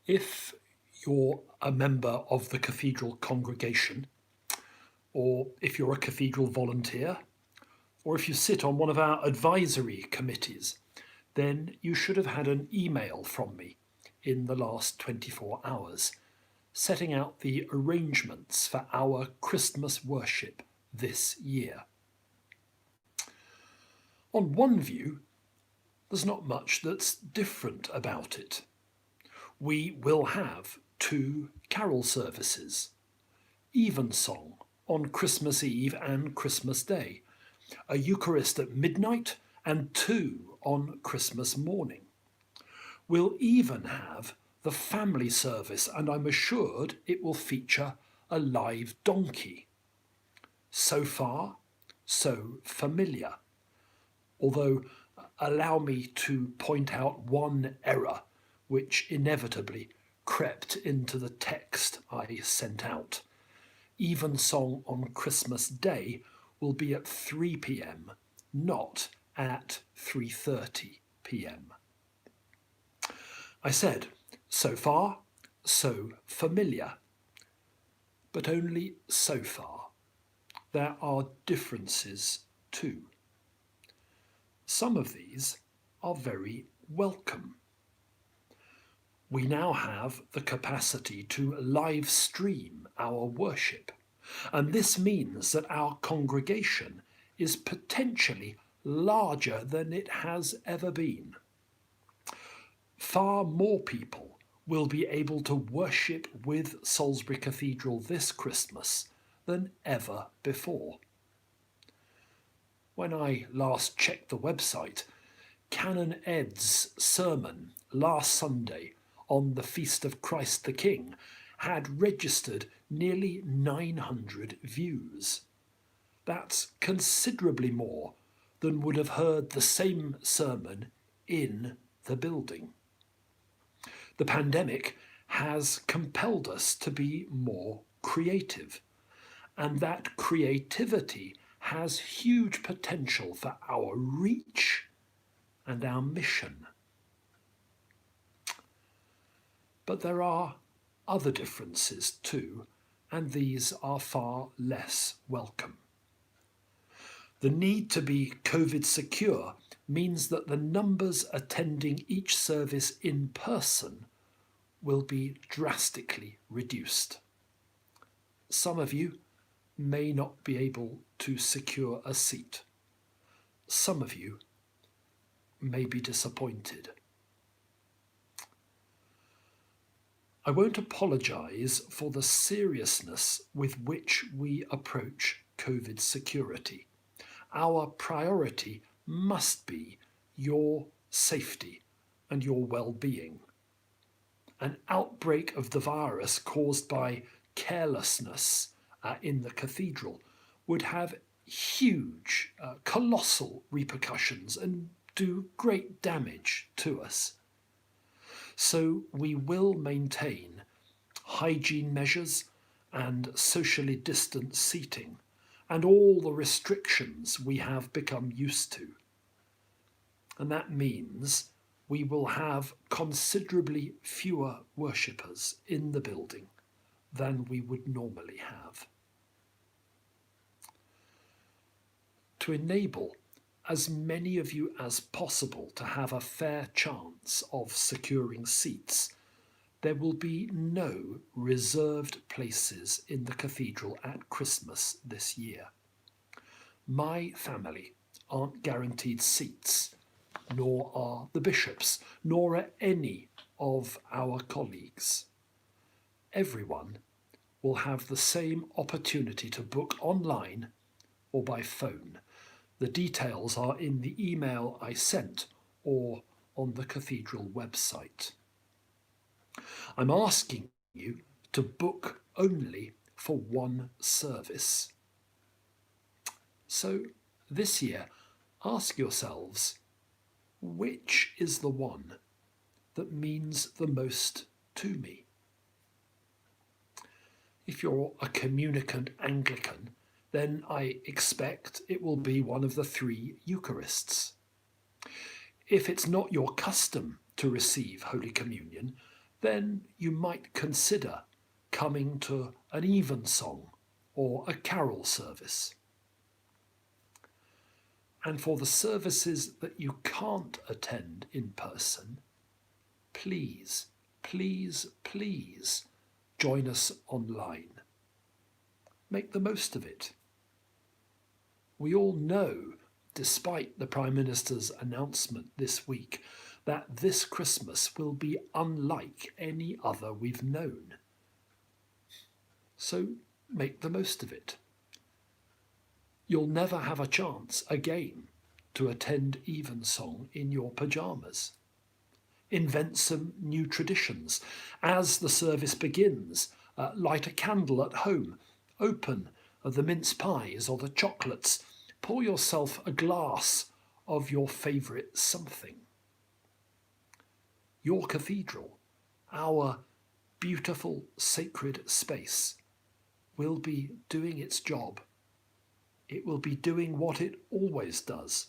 If you're a member of the cathedral congregation, or if you're a cathedral volunteer, or if you sit on one of our advisory committees, then you should have had an email from me in the last 24 hours setting out the arrangements for our Christmas worship this year. On one view, there's not much that's different about it. We will have two carol services, evensong on Christmas Eve and Christmas Day, a Eucharist at midnight and two on Christmas morning. We'll even have the family service, and I'm assured it will feature a live donkey. So far, so familiar. Although, allow me to point out one error which inevitably crept into the text I sent out. Evensong on Christmas Day will be at 3 p.m, not at 3:30 p.m. I said, so far, so familiar, but only so far. There are differences too. Some of these are very welcome. We now have the capacity to live stream our worship, and this means that our congregation is potentially larger than it has ever been. Far more people will be able to worship with Salisbury Cathedral this Christmas than ever before. When I last checked the website, Canon Ed's sermon last Sunday on the Feast of Christ the King had registered nearly 900 views. That's considerably more than would have heard the same sermon in the building. The pandemic has compelled us to be more creative, and that creativity has huge potential for our reach and our mission. But there are other differences too, and these are far less welcome. The need to be COVID secure means that the numbers attending each service in person will be drastically reduced. Some of you may not be able to secure a seat. Some of you may be disappointed. I won't apologise for the seriousness with which we approach COVID security. Our priority must be your safety and your well-being. An outbreak of the virus caused by carelessness in the cathedral would have huge, colossal repercussions and do great damage to us. So we will maintain hygiene measures and socially distanced seating and all the restrictions we have become used to. And that means we will have considerably fewer worshippers in the building than we would normally have. To enable as many of you as possible to have a fair chance of securing seats, there will be no reserved places in the cathedral at Christmas this year. My family aren't guaranteed seats, nor are the bishops, nor are any of our colleagues. Everyone will have the same opportunity to book online or by phone. The details are in the email I sent or on the cathedral website. I'm asking you to book only for one service. So this year, ask yourselves, which is the one that means the most to me? If you're a communicant Anglican, then I expect it will be one of the 3 Eucharists. If it's not your custom to receive Holy Communion, then you might consider coming to an evensong or a carol service. And for the services that you can't attend in person, please, please, please join us online. Make the most of it. We all know, despite the Prime Minister's announcement this week, that this Christmas will be unlike any other we've known. So make the most of it. You'll never have a chance again to attend evensong in your pyjamas. Invent some new traditions. As the service begins, light a candle at home, open the mince pies or the chocolates, pour yourself a glass of your favourite something. Your cathedral, our beautiful sacred space, will be doing its job. It will be doing what it always does,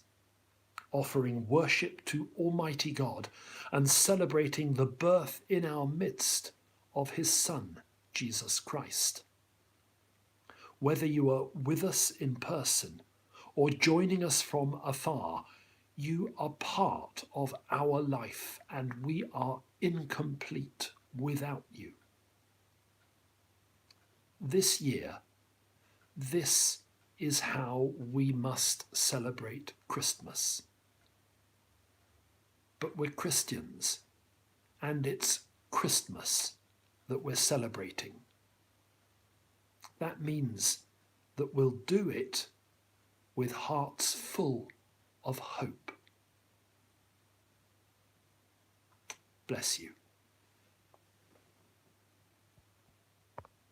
offering worship to Almighty God and celebrating the birth in our midst of his Son, Jesus Christ. Whether you are with us in person or joining us from afar, you are part of our life and we are incomplete without you. This year, this is how we must celebrate Christmas. But we're Christians, and it's Christmas that we're celebrating. That means that we'll do it with hearts full of hope. Bless you.